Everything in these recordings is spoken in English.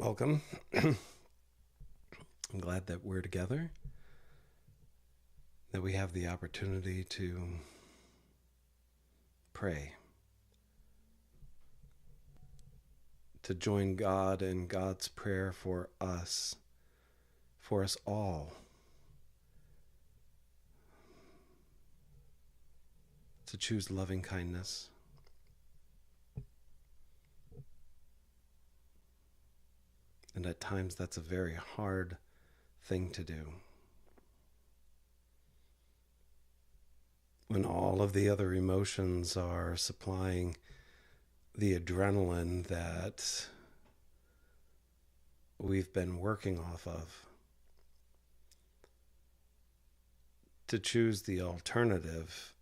Welcome. I'm glad that we're together, that we have the opportunity to pray, to join God in God's prayer for us all, to choose loving kindness. And at times that's a very hard thing to do. When all of the other emotions are supplying the adrenaline that we've been working off of, to choose the alternative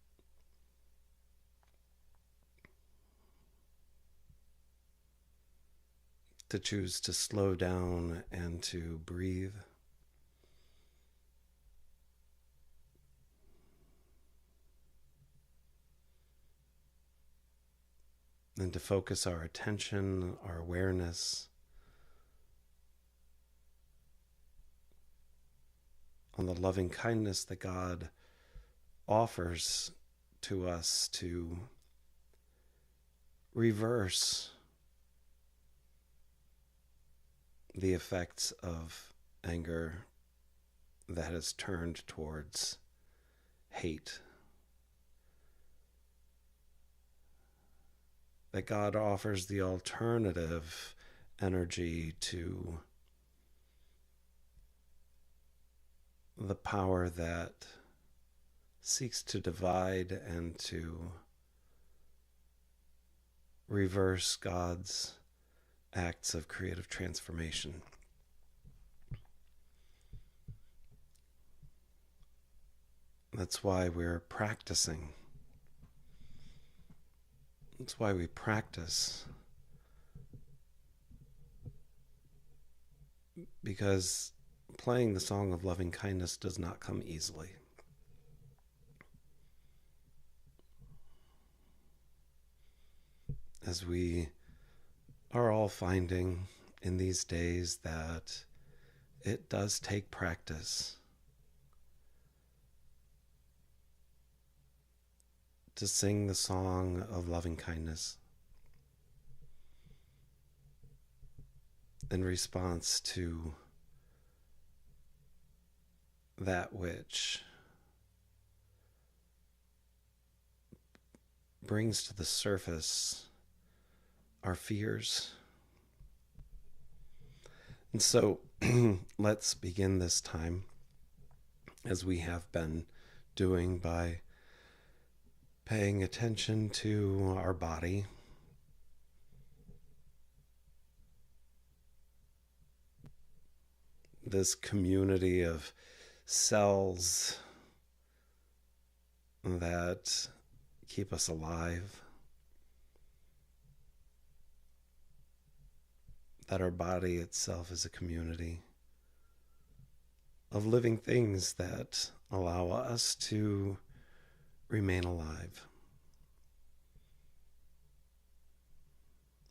to choose to slow down and to breathe. And to focus our attention, our awareness on the loving kindness that God offers to us to reverse the effects of anger that has turned towards hate. That God offers the alternative energy to the power that seeks to divide and to reverse God's acts of creative transformation. That's why we're practicing. That's why we practice. Because playing the song of loving kindness does not come easily. As we are all finding in these days that it does take practice to sing the song of loving kindness in response to that which brings to the surface our fears. And so let's begin this time, as we have been doing, by paying attention to our body, this community of cells that keep us alive, that our body itself is a community of living things that allow us to remain alive.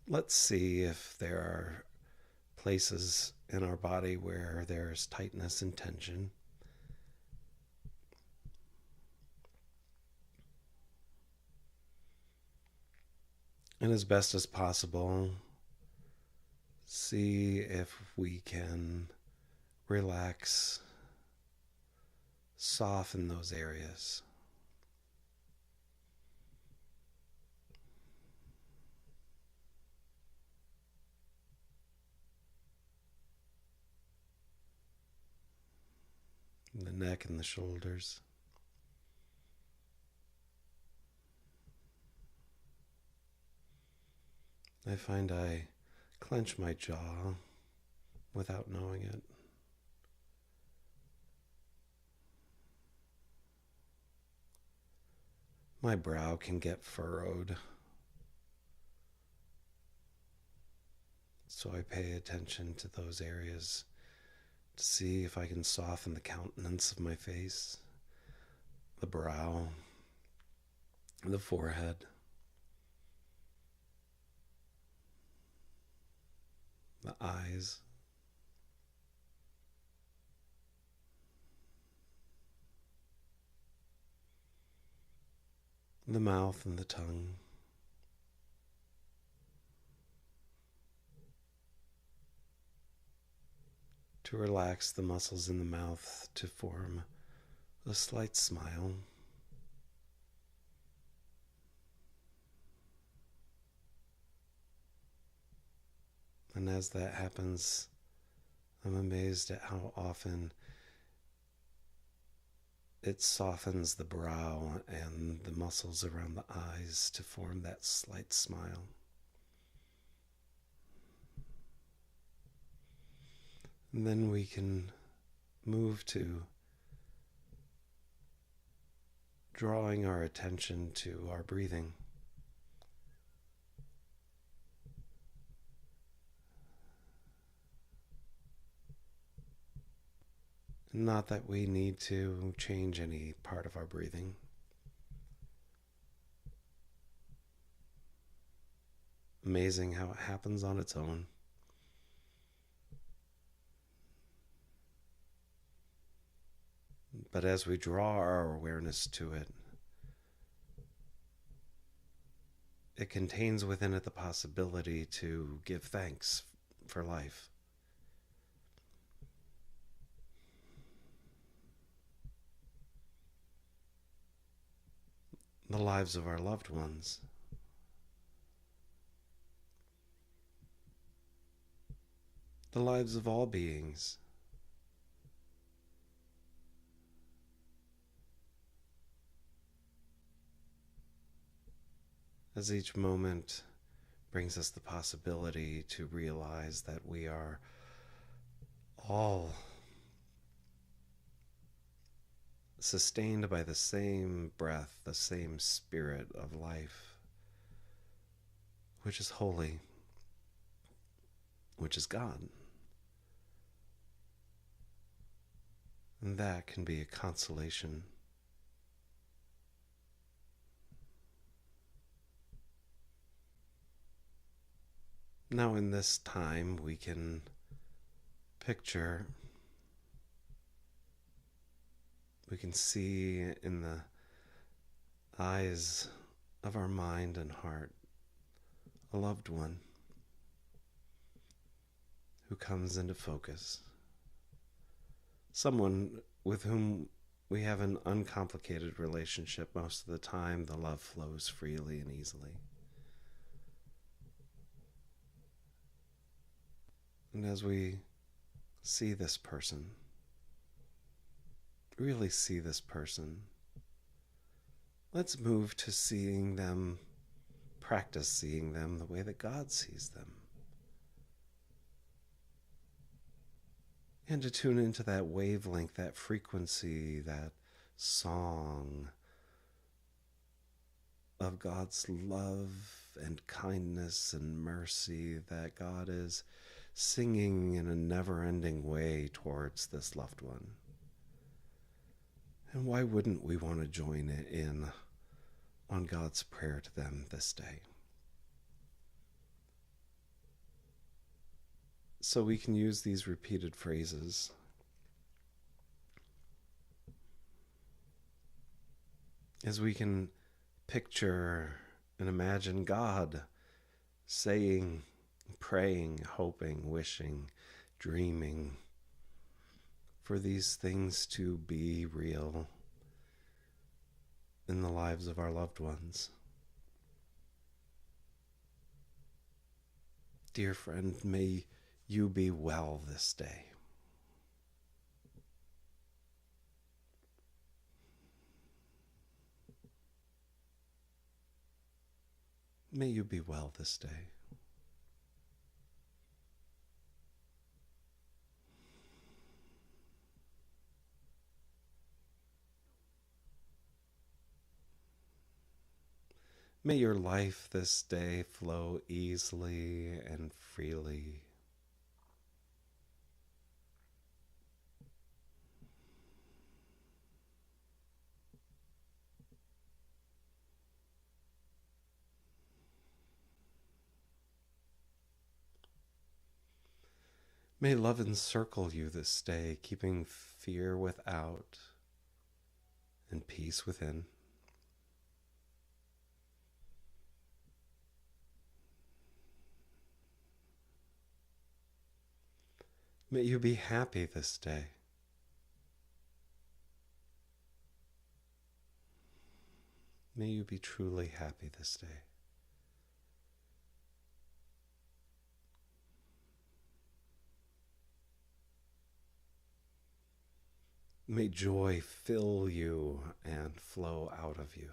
Let's see if there are places in our body where there's tightness and tension. And as best as possible, see if we can relax, soften those areas. The neck and the shoulders. I find I clench my jaw without knowing it. My brow can get furrowed, so I pay attention to those areas to see if I can soften the countenance of my face, the brow, the forehead, the eyes, the mouth and the tongue. To relax the muscles in the mouth to form a slight smile. And as that happens, I'm amazed at how often it softens the brow and the muscles around the eyes to form that slight smile. And then we can move to drawing our attention to our breathing. Not that we need to change any part of our breathing. Amazing how it happens on its own. But as we draw our awareness to it, it contains within it the possibility to give thanks for life. The lives of our loved ones. The lives of all beings. As each moment brings us the possibility to realize that we are all sustained by the same breath, the same spirit of life, which is holy, which is God. And that can be a consolation. Now, in this time, we can picture, we can see in the eyes of our mind and heart a loved one who comes into focus. Someone with whom we have an uncomplicated relationship most of the time. The love flows freely and easily. And as we see this person, really see this person, let's move to seeing them, practice seeing them the way that God sees them. And to tune into that wavelength, that frequency, that song of God's love and kindness and mercy that God is singing in a never-ending way towards this loved one. And why wouldn't we want to join in on God's prayer to them this day? So we can use these repeated phrases as we can picture and imagine God saying, praying, hoping, wishing, dreaming for these things to be real in the lives of our loved ones. Dear friend, may you be well this day. May you be well this day. May your life this day flow easily and freely. May love encircle you this day, keeping fear without and peace within. May you be happy this day. May you be truly happy this day. May joy fill you and flow out of you.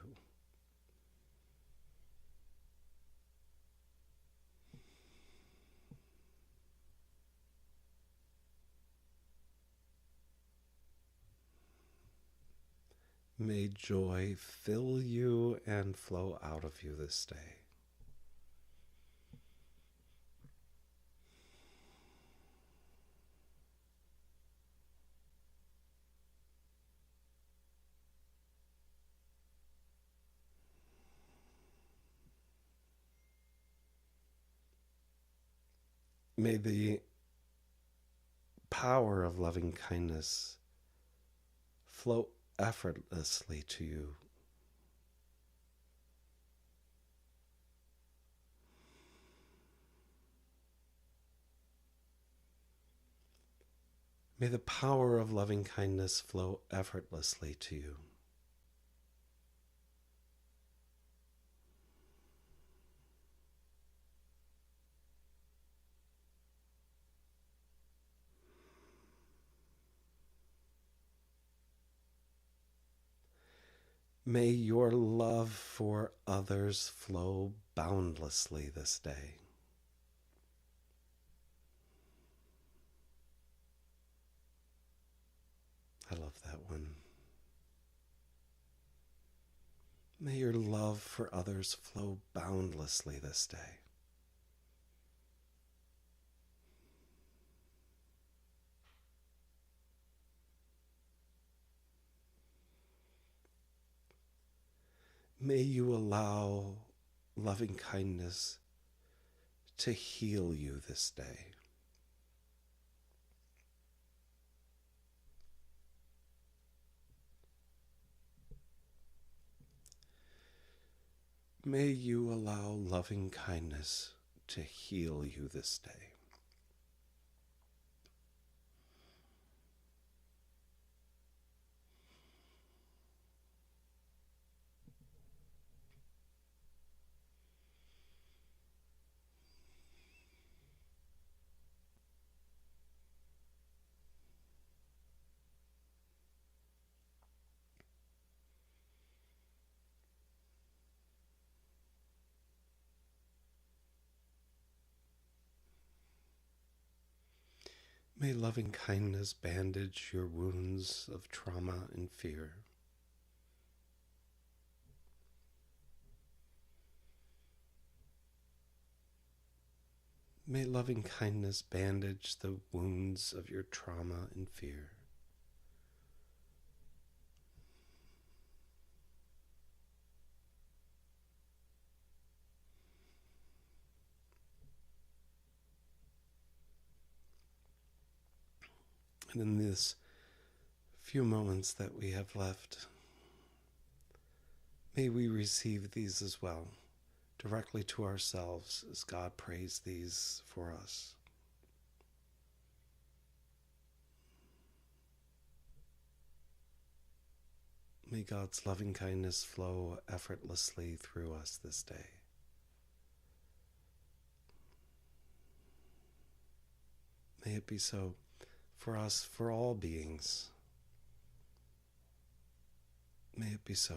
May joy fill you and flow out of you this day. May the power of loving kindness flow effortlessly to you. May the power of loving kindness flow effortlessly to you. May your love for others flow boundlessly this day. I love that one. May your love for others flow boundlessly this day. May you allow loving kindness to heal you this day. May you allow loving kindness to heal you this day. May loving kindness bandage your wounds of trauma and fear. May loving kindness bandage the wounds of your trauma and fear. And in this few moments that we have left, may we receive these as well, directly to ourselves as God prays these for us. May God's loving kindness flow effortlessly through us this day. May it be so for us, for all beings. May it be so.